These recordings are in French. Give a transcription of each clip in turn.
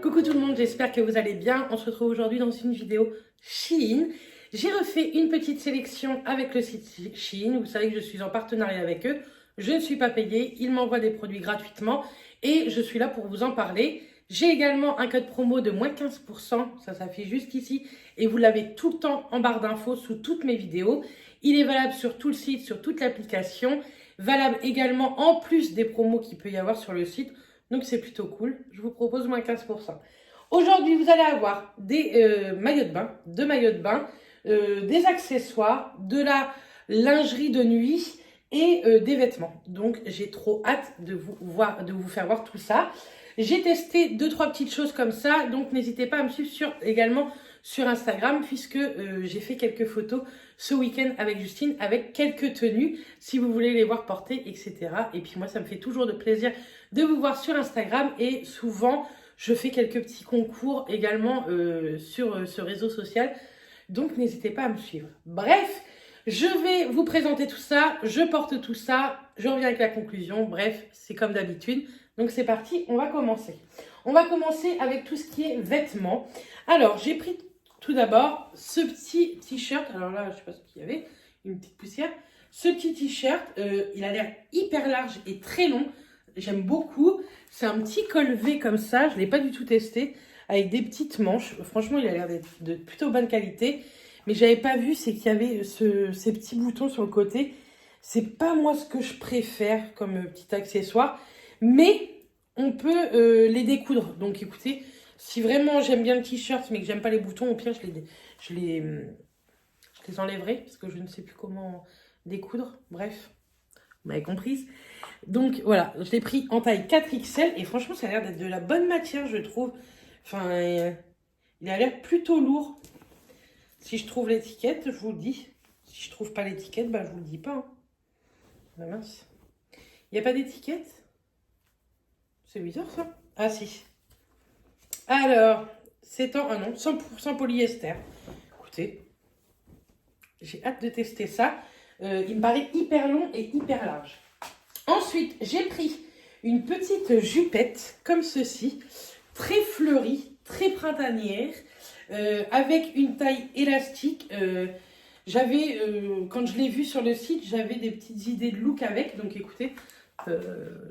Coucou tout le monde, j'espère que vous allez bien. On se retrouve aujourd'hui dans une vidéo Shein. J'ai refait une petite sélection avec le site Shein. Vous savez que je suis en partenariat avec eux. Je ne suis pas payée, ils m'envoient des produits gratuitement et je suis là pour vous en parler. J'ai également un code promo de moins 15%, ça s'affiche juste ici et vous l'avez tout le temps en barre d'infos sous toutes mes vidéos. Il est valable sur tout le site, sur toute l'application. Valable également en plus des promos qu'il peut y avoir sur le site. Donc c'est plutôt cool, je vous propose moins 15%. Aujourd'hui, vous allez avoir des maillots de bain, deux maillots de bain, des accessoires, de la lingerie de nuit et des vêtements. Donc j'ai trop hâte de vous faire voir tout ça. J'ai testé 2-3 petites choses comme ça, donc n'hésitez pas à me suivre également sur Instagram puisque j'ai fait quelques photos ce week-end avec Justine avec quelques tenues si vous voulez les voir porter, etc. Et puis moi, ça me fait toujours de plaisir de vous voir sur Instagram et souvent, je fais quelques petits concours également sur ce réseau social. Donc n'hésitez pas à me suivre. Bref, je vais vous présenter tout ça, je porte tout ça, je reviens avec la conclusion. Bref, c'est comme d'habitude. Donc c'est parti, on va commencer. On va commencer avec tout ce qui est vêtements. Alors, j'ai pris tout d'abord ce petit t-shirt. Alors là, je ne sais pas ce qu'il y avait, une petite poussière. Ce petit t-shirt, il a l'air hyper large et très long. J'aime beaucoup. C'est un petit col V comme ça. Je ne l'ai pas du tout testé. Avec des petites manches. Franchement, il a l'air d'être de plutôt bonne qualité. Mais je n'avais pas vu, c'est qu'il y avait ces petits boutons sur le côté. C'est pas moi ce que je préfère comme petit accessoire. Mais on peut les découdre. Donc écoutez, si vraiment j'aime bien le t-shirt mais que j'aime pas les boutons, au pire je les enlèverai. Parce que je ne sais plus comment découdre. Bref, vous m'avez comprise. Donc voilà, je l'ai pris en taille 4XL. Et franchement, ça a l'air d'être de la bonne matière, je trouve. Enfin, il a l'air plutôt lourd. Si je trouve l'étiquette, je vous le dis. Si je trouve pas l'étiquette, bah je vous le dis pas. Hein. Ah, mince. Il n'y a pas d'étiquette? C'est bizarre ça. Ah si. Alors, c'est en... Ah non, 100% polyester. Écoutez, j'ai hâte de tester ça. Il me paraît hyper long et hyper large. Ensuite, j'ai pris une petite jupette comme ceci. Très fleurie, très printanière. Avec une taille élastique. Quand je l'ai vue sur le site, j'avais des petites idées de look avec. Donc écoutez,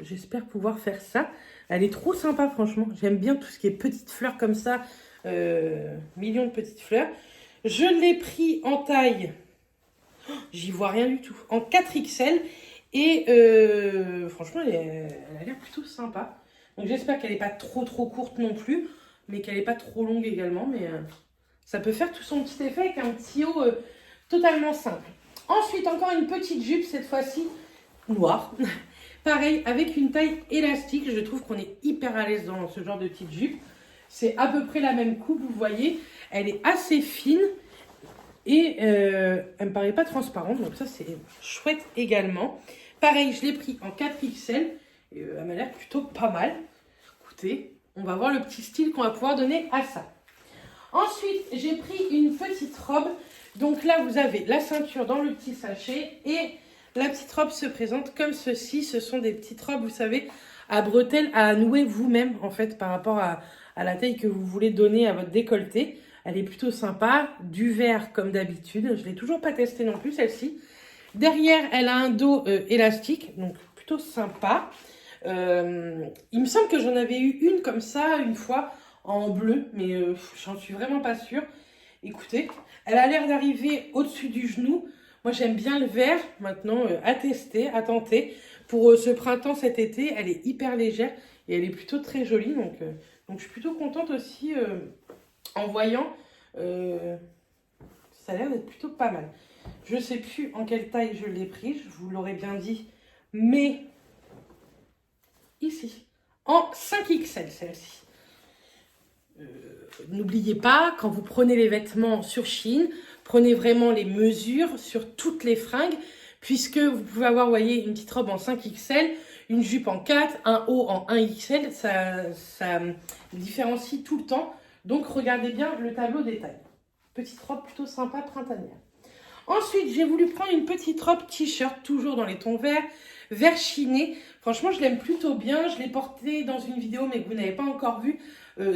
j'espère pouvoir faire ça. Elle est trop sympa, franchement. J'aime bien tout ce qui est petites fleurs comme ça. Millions de petites fleurs. Je l'ai pris en taille... Oh, j'y vois rien du tout. En 4XL. Et franchement, elle a l'air plutôt sympa. Donc j'espère qu'elle n'est pas trop courte non plus. Mais qu'elle n'est pas trop longue également. Mais ça peut faire tout son petit effet avec un petit haut totalement simple. Ensuite, encore une petite jupe, cette fois-ci noire. Pareil, avec une taille élastique. Je trouve qu'on est hyper à l'aise dans ce genre de petite jupe. C'est à peu près la même coupe, vous voyez. Elle est assez fine. Et elle me paraît pas transparente. Donc ça, c'est chouette également. Pareil, je l'ai pris en 4XL. Et elle m'a l'air plutôt pas mal. Écoutez, on va voir le petit style qu'on va pouvoir donner à ça. Ensuite, j'ai pris une petite robe. Donc là, vous avez la ceinture dans le petit sachet et la petite robe se présente comme ceci. Ce sont des petites robes, vous savez, à bretelles à nouer vous-même, en fait, par rapport à la taille que vous voulez donner à votre décolleté. Elle est plutôt sympa. Du vert, comme d'habitude. Je ne l'ai toujours pas testée non plus, celle-ci. Derrière, elle a un dos élastique, donc plutôt sympa. Il me semble que j'en avais eu une comme ça, une fois, en bleu, mais j'en suis vraiment pas sûre. Écoutez, elle a l'air d'arriver au-dessus du genou. Moi, j'aime bien le vert. Maintenant, à tester, à tenter. Pour ce printemps, cet été, elle est hyper légère et elle est plutôt très jolie. Donc je suis plutôt contente aussi en voyant. Ça a l'air d'être plutôt pas mal. Je ne sais plus en quelle taille je l'ai pris. Je vous l'aurais bien dit. Mais ici, en 5XL, celle-ci. N'oubliez pas, quand vous prenez les vêtements sur Shein, prenez vraiment les mesures sur toutes les fringues, puisque vous pouvez avoir, vous voyez, une petite robe en 5XL, une jupe en 4, un haut en 1XL, ça différencie tout le temps. Donc regardez bien le tableau des tailles. Petite robe plutôt sympa, printanière. Ensuite, j'ai voulu prendre une petite robe t-shirt, toujours dans les tons verts, vert chiné. Franchement, je l'aime plutôt bien. Je l'ai porté dans une vidéo, mais que vous n'avez pas encore vu,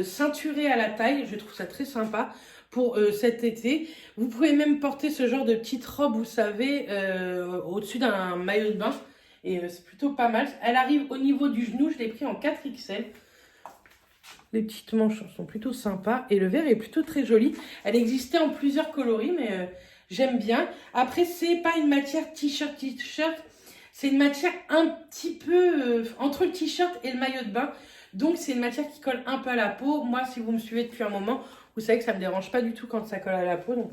ceinturé à la taille. Je trouve ça très sympa pour cet été. Vous pouvez même porter ce genre de petite robe, vous savez, au-dessus d'un maillot de bain. Et c'est plutôt pas mal. Elle arrive au niveau du genou. Je l'ai pris en 4XL. Les petites manches sont plutôt sympas. Et le vert est plutôt très joli. Elle existait en plusieurs coloris, mais j'aime bien. Après, c'est pas une matière t-shirt. C'est une matière un petit peu entre le t-shirt et le maillot de bain. Donc, c'est une matière qui colle un peu à la peau. Moi, si vous me suivez depuis un moment, vous savez que ça ne me dérange pas du tout quand ça colle à la peau. Donc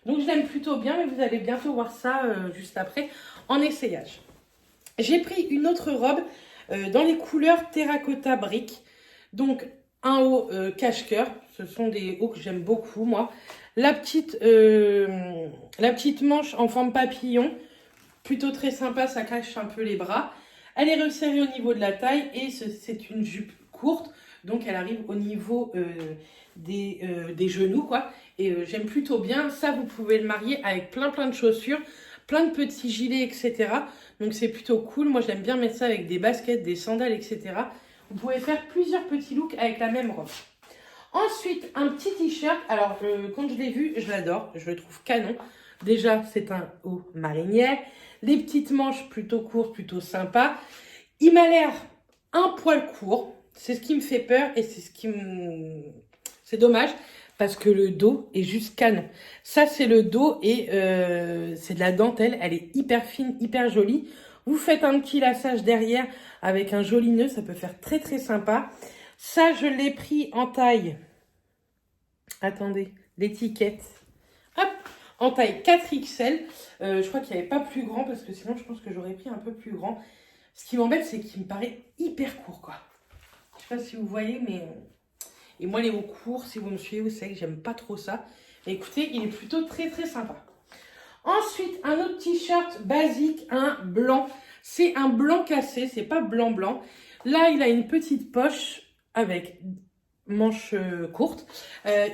je l'aime plutôt bien, mais vous allez bientôt voir ça juste après en essayage. J'ai pris une autre robe dans les couleurs terracotta brique. Donc, un haut cache-cœur. Ce sont des hauts que j'aime beaucoup, moi. La petite manche en forme papillon. Plutôt très sympa, ça cache un peu les bras. Elle est resserrée au niveau de la taille et c'est une jupe courte. Donc, elle arrive au niveau des genoux, quoi. Et j'aime plutôt bien. Ça, vous pouvez le marier avec plein de chaussures, plein de petits gilets, etc. Donc, c'est plutôt cool. Moi, j'aime bien mettre ça avec des baskets, des sandales, etc. Vous pouvez faire plusieurs petits looks avec la même robe. Ensuite, un petit t-shirt. Alors, quand je l'ai vu, je l'adore. Je le trouve canon. Déjà, c'est un haut marinière. Les petites manches plutôt courtes, plutôt sympa. Il m'a l'air un poil court. C'est ce qui me fait peur et c'est ce qui me... C'est dommage parce que le dos est juste canon. Ça, c'est le dos et c'est de la dentelle. Elle est hyper fine, hyper jolie. Vous faites un petit laçage derrière avec un joli nœud. Ça peut faire très, très sympa. Ça, je l'ai pris en taille. Attendez, l'étiquette. Hop, en taille 4XL. Je crois qu'il n'y avait pas plus grand parce que sinon, je pense que j'aurais pris un peu plus grand. Ce qui m'embête, c'est qu'il me paraît hyper court, quoi. Je sais pas si vous voyez, mais... Et moi, les hauts courts, si vous me suivez, vous savez que j'aime pas trop ça. Mais écoutez, il est plutôt très, très sympa. Ensuite, un autre t-shirt basique, un blanc. C'est un blanc cassé, c'est pas blanc. Là, il a une petite poche avec manches courtes.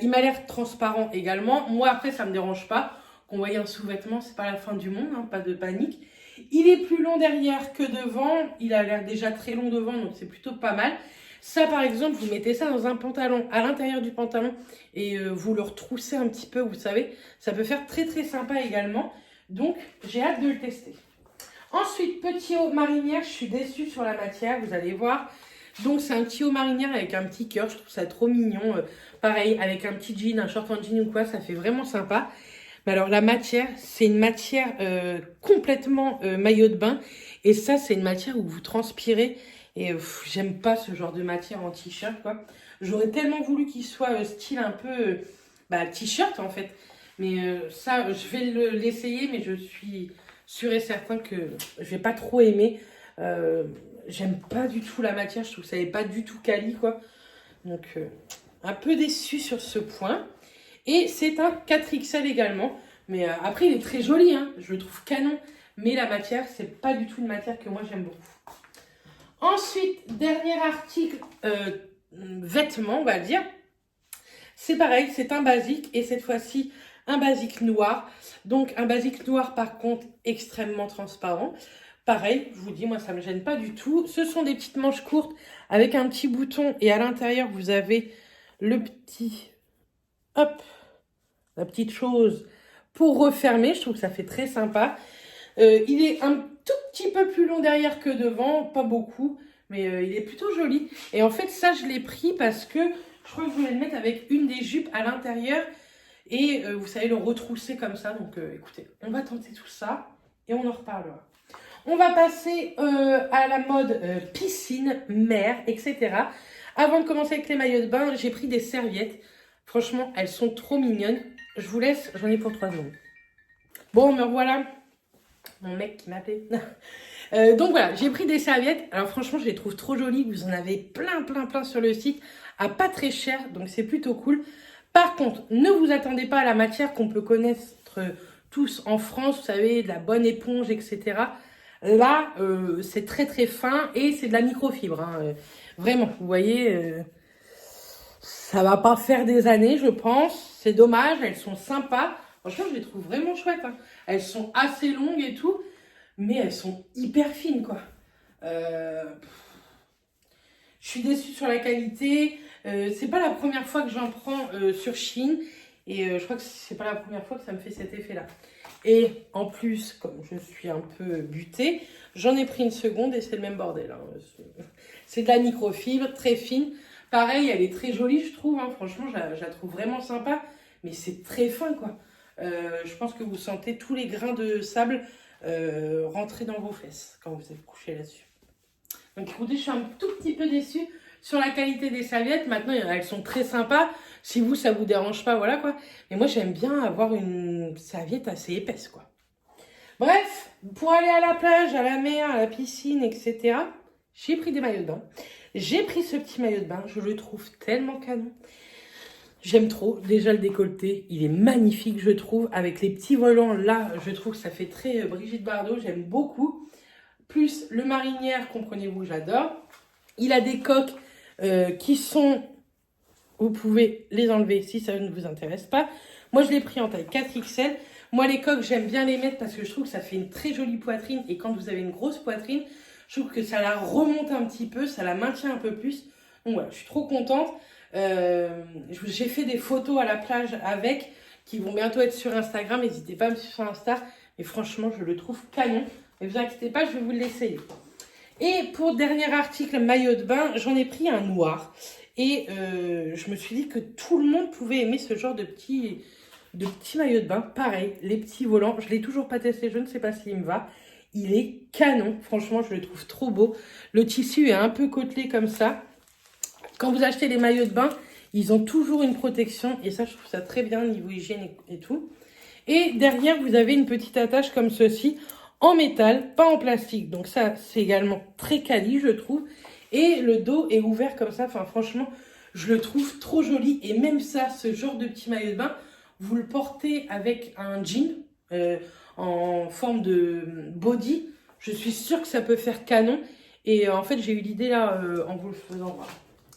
Il m'a l'air transparent également. Moi, après, ça me dérange pas. Qu'on voyait un sous-vêtement, c'est pas la fin du monde, hein, pas de panique. Il est plus long derrière que devant. Il a l'air déjà très long devant, donc c'est plutôt pas mal. Ça, par exemple, vous mettez ça dans un pantalon, à l'intérieur du pantalon, et vous le retroussez un petit peu, vous savez. Ça peut faire très, très sympa également. Donc, j'ai hâte de le tester. Ensuite, petit haut marinière. Je suis déçue sur la matière, vous allez voir. Donc, c'est un petit haut marinière avec un petit cœur. Je trouve ça trop mignon. Pareil, avec un petit jean, un short en jean ou quoi, ça fait vraiment sympa. Mais alors, la matière, c'est une matière complètement maillot de bain. Et ça, c'est une matière où vous transpirez. Et j'aime pas ce genre de matière en t-shirt, quoi. J'aurais tellement voulu qu'il soit style un peu t-shirt, en fait. Mais ça, je vais l'essayer, mais je suis sûre et certain que je vais pas trop aimer. J'aime pas du tout la matière, je trouve que ça n'est pas du tout quali, quoi. Donc, un peu déçue sur ce point. Et c'est un 4XL également. Mais après, il est très joli, hein. Je le trouve canon. Mais la matière, c'est pas du tout une matière que moi, j'aime beaucoup. Ensuite, dernier article, vêtements, on va dire. C'est pareil, c'est un basique. Et cette fois-ci, un basique noir. Donc, un basique noir, par contre, extrêmement transparent. Pareil, je vous dis, moi, ça ne me gêne pas du tout. Ce sont des petites manches courtes avec un petit bouton. Et à l'intérieur, vous avez le petit... Hop, la petite chose pour refermer. Je trouve que ça fait très sympa. Il est un tout petit peu plus long derrière que devant, pas beaucoup, mais il est plutôt joli. Et en fait, ça, je l'ai pris parce que je crois que je voulais le mettre avec une des jupes à l'intérieur. Et vous savez, le retrousser comme ça. Donc, écoutez, on va tenter tout ça et on en reparlera. On va passer à la mode piscine, mer, etc. Avant de commencer avec les maillots de bain, j'ai pris des serviettes. Franchement, elles sont trop mignonnes. Je vous laisse, j'en ai pour 3 secondes. Bon, me revoilà. Mon mec qui m'appelait. Donc voilà, j'ai pris des serviettes. Alors franchement, je les trouve trop jolies. Vous en avez plein sur le site à pas très cher. Donc c'est plutôt cool. Par contre, ne vous attendez pas à la matière qu'on peut connaître tous en France. Vous savez, de la bonne éponge, etc. Là, c'est très fin et c'est de la microfibre. Hein. Vraiment, vous voyez, ça va pas faire des années, je pense. C'est dommage, elles sont sympas. Franchement, je les trouve vraiment chouettes. Hein. Elles sont assez longues et tout. mais elles sont hyper fines, quoi. Je suis déçue sur la qualité. C'est pas la première fois que j'en prends sur Shein. Et je crois que c'est pas la première fois que ça me fait cet effet-là. Et en plus, comme je suis un peu butée, j'en ai pris une seconde et c'est le même bordel. Hein. C'est de la microfibre, très fine. Pareil, elle est très jolie, je trouve. Hein. Franchement, je la trouve vraiment sympa. Mais c'est très fin, quoi. Je pense que vous sentez tous les grains de sable rentrer dans vos fesses quand vous êtes couché là-dessus. Donc écoutez, je suis un tout petit peu déçue sur la qualité des serviettes. Maintenant, elles sont très sympas. Si vous, ça vous dérange pas, voilà quoi. Mais moi, j'aime bien avoir une serviette assez épaisse, quoi. Bref, pour aller à la plage, à la mer, à la piscine, etc., j'ai pris des maillots de bain. J'ai pris ce petit maillot de bain. Je le trouve tellement canon. J'aime trop. Déjà, le décolleté, il est magnifique, je trouve. Avec les petits volants, là, je trouve que ça fait très Brigitte Bardot. J'aime beaucoup. Plus le marinière, comprenez-vous, j'adore. Il a des coques qui sont... Vous pouvez les enlever si ça ne vous intéresse pas. Moi, je l'ai pris en taille 4XL. Moi, les coques, j'aime bien les mettre parce que je trouve que ça fait une très jolie poitrine. Et quand vous avez une grosse poitrine, je trouve que ça la remonte un petit peu, ça la maintient un peu plus. Donc voilà, je suis trop contente. J'ai fait des photos à la plage avec, qui vont bientôt être sur Instagram. N'hésitez pas à me suivre sur Insta. Mais franchement, je le trouve canon. Ne vous inquiétez pas, je vais vous l'essayer. Et pour dernier article, maillot de bain, j'en ai pris un noir. Et je me suis dit que tout le monde pouvait aimer ce genre de petit maillot de bain. Pareil, les petits volants. Je ne l'ai toujours pas testé, je ne sais pas s'il me va. Il est canon. Franchement, je le trouve trop beau. Le tissu est un peu côtelé comme ça. Quand vous achetez les maillots de bain, ils ont toujours une protection. Et ça, je trouve ça très bien niveau hygiène et tout. Et derrière, vous avez une petite attache comme ceci, en métal, pas en plastique. Donc ça, c'est également très quali, je trouve. Et le dos est ouvert comme ça. Enfin, franchement, je le trouve trop joli. Et même ça, ce genre de petit maillot de bain, vous le portez avec un jean en forme de body. Je suis sûre que ça peut faire canon. Et en fait, j'ai eu l'idée là en vous le faisant voir.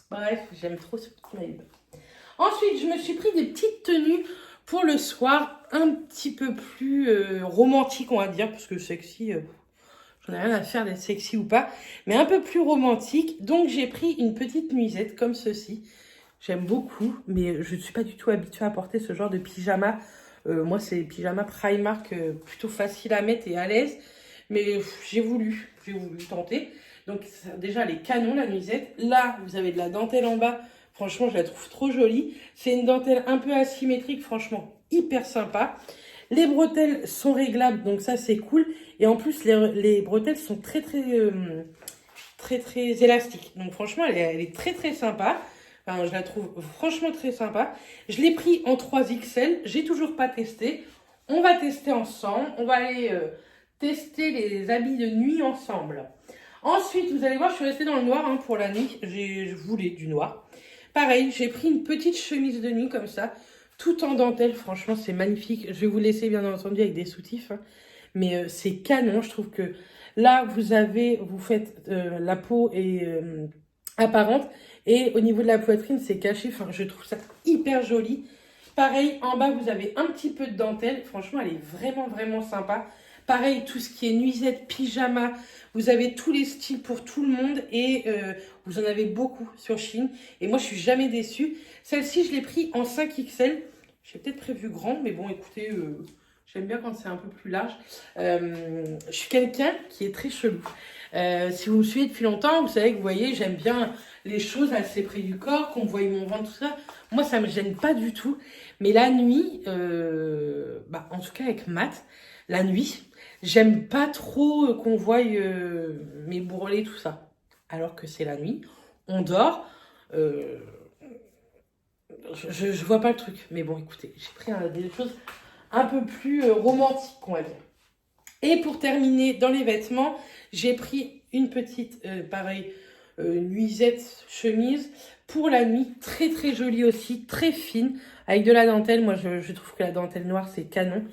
Bref, j'aime trop ce petit maillot de bain. Ensuite, je me suis pris des petites tenues pour le soir, un petit peu plus romantique, on va dire, parce que sexy, j'en ai rien à faire d'être sexy ou pas, mais un peu plus romantique. Donc, j'ai pris une petite nuisette comme ceci. J'aime beaucoup, mais je ne suis pas du tout habituée à porter ce genre de pyjama. Moi, c'est des pyjamas Primark, plutôt facile à mettre et à l'aise. Mais j'ai voulu tenter. Donc, déjà, les canons, la nuisette. Là, vous avez de la dentelle en bas. Franchement, je la trouve trop jolie. C'est une dentelle un peu asymétrique, franchement, hyper sympa. Les bretelles sont réglables, donc ça, c'est cool. Et en plus, les bretelles sont très élastiques. Donc franchement, elle est très sympa. Enfin, je la trouve franchement très sympa. Je l'ai pris en 3XL. J'ai toujours pas testé. On va tester ensemble. On va aller tester les habits de nuit ensemble. Ensuite, vous allez voir, je suis restée dans le noir hein, pour la nuit. Je voulais du noir. Pareil, j'ai pris une petite chemise de nuit comme ça, tout en dentelle. Franchement, c'est magnifique. Je vais vous laisser bien entendu avec des soutifs. Hein. Mais c'est canon. Je trouve que là, vous faites la peau est apparente. Et au niveau de la poitrine, c'est caché. Enfin, je trouve ça hyper joli. Pareil, en bas, vous avez un petit peu de dentelle. Franchement, elle est vraiment sympa. Pareil, tout ce qui est nuisette, pyjama, vous avez tous les styles pour tout le monde et vous en avez beaucoup sur Shein. Et moi, je suis jamais déçue. Celle-ci, je l'ai pris en 5XL. J'ai peut-être prévu grande, mais bon, écoutez, j'aime bien quand c'est un peu plus large. Je suis quelqu'un qui est très chelou. Si vous me suivez depuis longtemps, vous savez que vous voyez, j'aime bien les choses assez près du corps, qu'on voie mon ventre, tout ça. Moi, ça me gêne pas du tout. Mais la nuit, en tout cas avec Matt, la nuit, j'aime pas trop qu'on voie mes bourrelets, tout ça. Alors que c'est la nuit, on dort. Je vois pas le truc. Mais bon, écoutez, j'ai pris des choses un peu plus romantiques, on va dire. Et pour terminer, dans les vêtements, j'ai pris une petite, nuisette chemise pour la nuit. Très jolie aussi, très fine, avec de la dentelle. Moi, je trouve que la dentelle noire, c'est canon.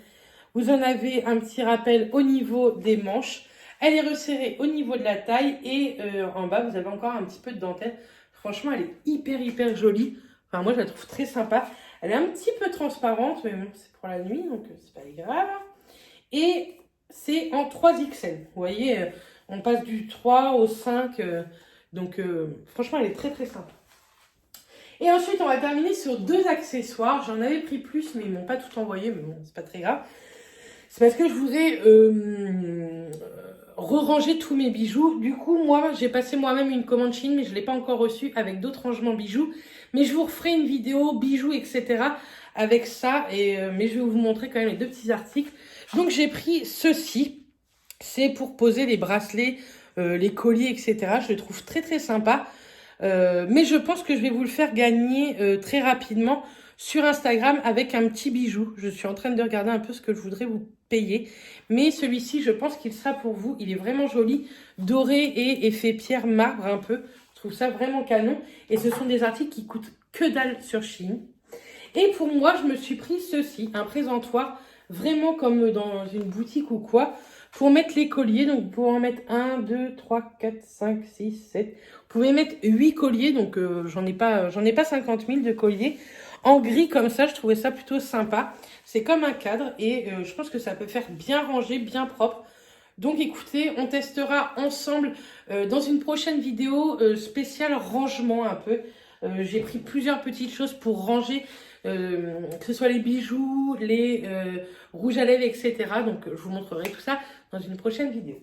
Vous en avez un petit rappel au niveau des manches. Elle est resserrée au niveau de la taille. Et en bas, vous avez encore un petit peu de dentelle. Franchement, elle est hyper jolie. Enfin, moi, je la trouve très sympa. Elle est un petit peu transparente, mais bon, c'est pour la nuit, donc c'est pas grave. Et c'est en 3XL. Vous voyez, on passe du 3 au 5. Donc, franchement, elle est très très sympa. Et ensuite, on va terminer sur 2 accessoires. J'en avais pris plus, mais ils ne m'ont pas tout envoyé. Mais bon, c'est pas très grave. C'est parce que je voudrais re-ranger tous mes bijoux. Du coup, moi, j'ai passé moi-même une commande Chine, mais je ne l'ai pas encore reçue avec d'autres rangements bijoux. Mais je vous referai une vidéo bijoux, etc. avec ça. Mais je vais vous montrer quand même les 2 petits articles. Donc, j'ai pris ceci. C'est pour poser les bracelets, les colliers, etc. Je le trouve très, très sympa. Mais je pense que je vais vous le faire gagner très rapidement sur Instagram avec un petit bijou. Je suis en train de regarder un peu ce que je voudrais vous payer. Mais celui-ci, je pense qu'il sera pour vous. Il est vraiment joli, doré et effet pierre marbre un peu. Je trouve ça vraiment canon. Et ce sont des articles qui coûtent que dalle sur Shein. Et pour moi, je me suis pris ceci, un présentoir, vraiment comme dans une boutique ou quoi, pour mettre les colliers. Donc, vous pouvez en mettre 1, 2, 3, 4, 5, 6, 7. Vous pouvez mettre 8 colliers, donc j'en ai pas 50 000 de colliers. En gris comme ça, je trouvais ça plutôt sympa. C'est comme un cadre et je pense que ça peut faire bien rangé, bien propre. Donc écoutez, on testera ensemble dans une prochaine vidéo spéciale rangement un peu. J'ai pris plusieurs petites choses pour ranger, que ce soit les bijoux, les rouges à lèvres, etc. Donc je vous montrerai tout ça dans une prochaine vidéo.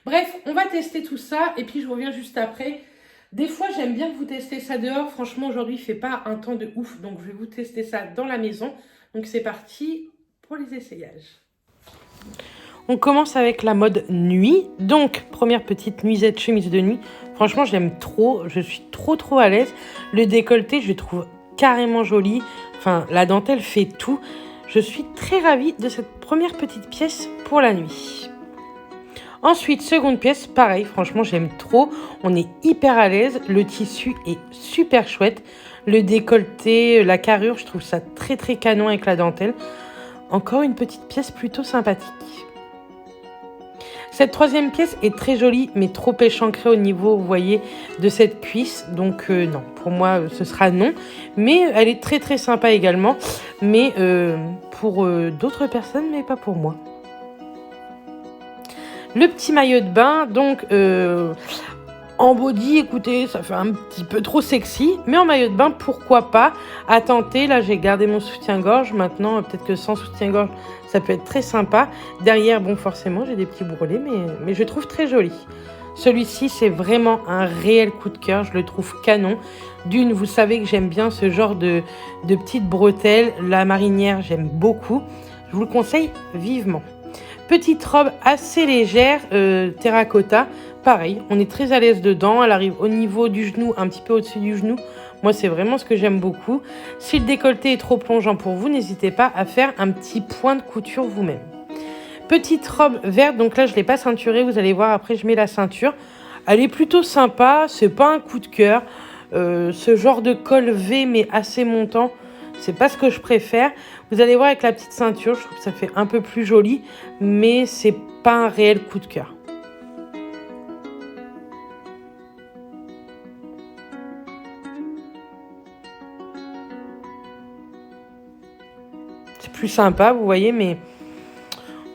Bref, on va tester tout ça et puis je reviens juste après. Des fois, j'aime bien vous tester ça dehors. Franchement, aujourd'hui, il ne fait pas un temps de ouf. Donc, je vais vous tester ça dans la maison. Donc, c'est parti pour les essayages. On commence avec la mode nuit. Donc, première petite nuisette chemise de nuit. Franchement, j'aime trop. Je suis trop à l'aise. Le décolleté, je le trouve carrément joli. Enfin, la dentelle fait tout. Je suis très ravie de cette première petite pièce pour la nuit. Ensuite, seconde pièce, pareil, franchement, j'aime trop. On est hyper à l'aise. Le tissu est super chouette. Le décolleté, la carrure, je trouve ça très canon avec la dentelle. Encore une petite pièce plutôt sympathique. Cette troisième pièce est très jolie, mais trop échancrée au niveau, vous voyez, de cette cuisse. Donc non, pour moi, ce sera non. Mais elle est très sympa également. Mais pour d'autres personnes, mais pas pour moi. Le petit maillot de bain, donc en body, écoutez, ça fait un petit peu trop sexy. Mais en maillot de bain, pourquoi pas à tenter. Là, j'ai gardé mon soutien-gorge. Maintenant, peut-être que sans soutien-gorge, ça peut être très sympa. Derrière, bon, forcément, j'ai des petits bourrelets, mais je le trouve très joli. Celui-ci, c'est vraiment un réel coup de cœur. Je le trouve canon. D'une, vous savez que j'aime bien ce genre de petites bretelles. La marinière, j'aime beaucoup. Je vous le conseille vivement. Petite robe assez légère, terracotta. Pareil, on est très à l'aise dedans. Elle arrive au niveau du genou, un petit peu au-dessus du genou. Moi, c'est vraiment ce que j'aime beaucoup. Si le décolleté est trop plongeant pour vous, n'hésitez pas à faire un petit point de couture vous-même. Petite robe verte, donc là, je ne l'ai pas ceinturée. Vous allez voir, après, je mets la ceinture. Elle est plutôt sympa. C'est pas un coup de cœur. Ce genre de col V, mais assez montant, c'est pas ce que je préfère. Vous allez voir avec la petite ceinture, je trouve que ça fait un peu plus joli, mais c'est pas un réel coup de cœur. C'est plus sympa, vous voyez, mais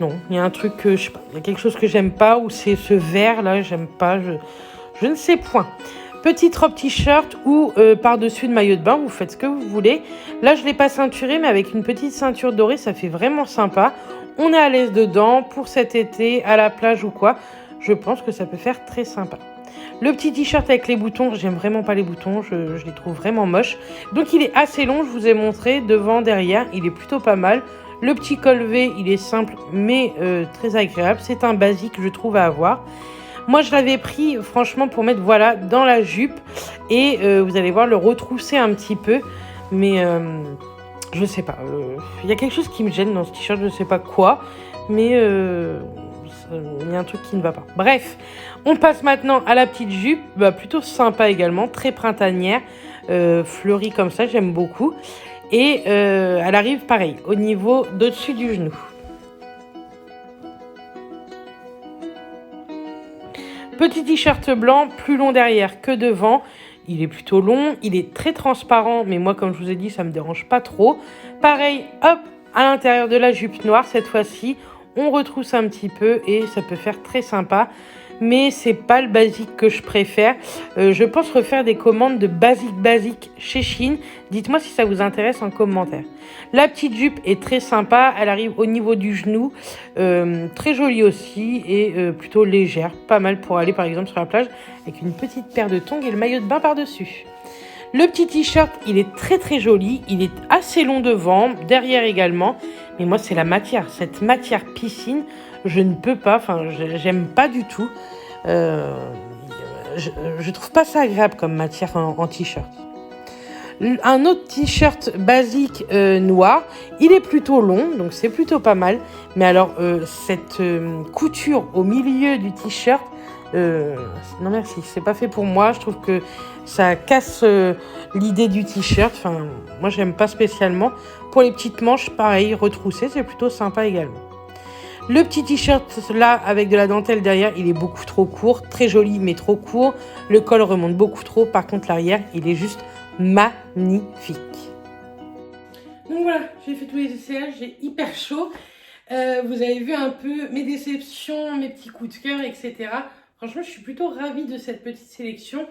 non, il y a un truc que je sais pas, il y a quelque chose que j'aime pas, ou c'est ce vert là, j'aime pas, je ne sais point. Petite robe t-shirt ou par-dessus de maillot de bain, vous faites ce que vous voulez. Là, je ne l'ai pas ceinturé, mais avec une petite ceinture dorée, ça fait vraiment sympa. On est à l'aise dedans pour cet été, à la plage ou quoi. Je pense que ça peut faire très sympa. Le petit t-shirt avec les boutons, j'aime vraiment pas les boutons, je les trouve vraiment moches. Donc, il est assez long, je vous ai montré, devant, derrière, il est plutôt pas mal. Le petit col V, il est simple, mais très agréable. C'est un basique, je trouve, à avoir. Moi, je l'avais pris, franchement, pour mettre, voilà, dans la jupe. Et vous allez voir, le retrousser un petit peu. Mais je sais pas. Il y a quelque chose qui me gêne dans ce t-shirt, je ne sais pas quoi. Mais il y a un truc qui ne va pas. Bref, on passe maintenant à la petite jupe. Bah, plutôt sympa également, très printanière. Fleurie comme ça, j'aime beaucoup. Et elle arrive, pareil, au niveau d'au-dessus du genou. Petit t-shirt blanc, plus long derrière que devant. Il est plutôt long, il est très transparent, mais moi, comme je vous ai dit, ça ne me dérange pas trop. Pareil, hop, à l'intérieur de la jupe noire, cette fois-ci, On retrousse un petit peu et ça peut faire très sympa. Mais c'est pas le basique que je préfère. Je pense refaire des commandes de basique chez Shein. Dites-moi si ça vous intéresse en commentaire. La petite jupe est très sympa. Elle arrive au niveau du genou. Très jolie aussi et plutôt légère. Pas mal pour aller par exemple sur la plage avec une petite paire de tongs et le maillot de bain par-dessus. Le petit t-shirt, il est très joli. Il est assez long devant, derrière également. Mais moi, c'est la matière. Cette matière piscine, je ne peux pas. Enfin, j'aime pas du tout. Je trouve pas ça agréable comme matière en t-shirt. Un autre t-shirt basique noir, il est plutôt long, donc c'est plutôt pas mal. Mais alors, cette couture au milieu du t-shirt, non merci, c'est pas fait pour moi. Je trouve que ça casse l'idée du t-shirt. Enfin, moi, j'aime pas spécialement. Pour les petites manches, pareil, retroussées, c'est plutôt sympa également. Le petit t-shirt là avec de la dentelle derrière, il est beaucoup trop court, très joli mais trop court. Le col remonte beaucoup trop, par contre l'arrière, il est juste magnifique. Donc voilà, j'ai fait tous les essayages, j'ai hyper chaud. Vous avez vu un peu mes déceptions, mes petits coups de cœur, etc. Franchement, je suis plutôt ravie de cette petite sélection.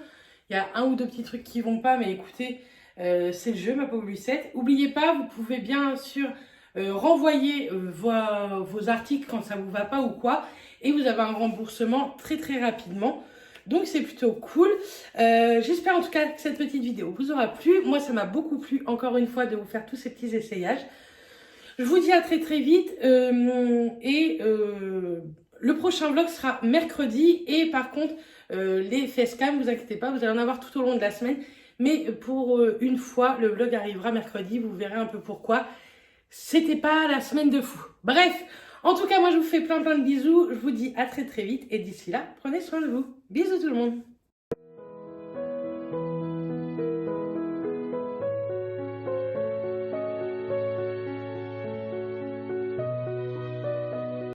Il y a un ou deux petits trucs qui vont pas, mais écoutez, c'est le jeu, ma pauvre Lucette. N'oubliez pas, vous pouvez bien sûr renvoyer vos articles quand ça vous va pas ou quoi, et vous avez un remboursement très rapidement. Donc c'est plutôt cool. J'espère en tout cas que cette petite vidéo vous aura plu. Moi, ça m'a beaucoup plu, encore une fois, de vous faire tous ces petits essayages. Je vous dis à très vite. Le prochain vlog sera mercredi. Et par contre, les facecam, vous inquiétez pas, vous allez en avoir tout au long de la semaine. Mais pour une fois, le vlog arrivera mercredi. Vous verrez un peu pourquoi. C'était pas la semaine de fou. Bref, en tout cas, moi, je vous fais plein de bisous. Je vous dis à très vite. Et d'ici là, prenez soin de vous. Bisous tout le monde.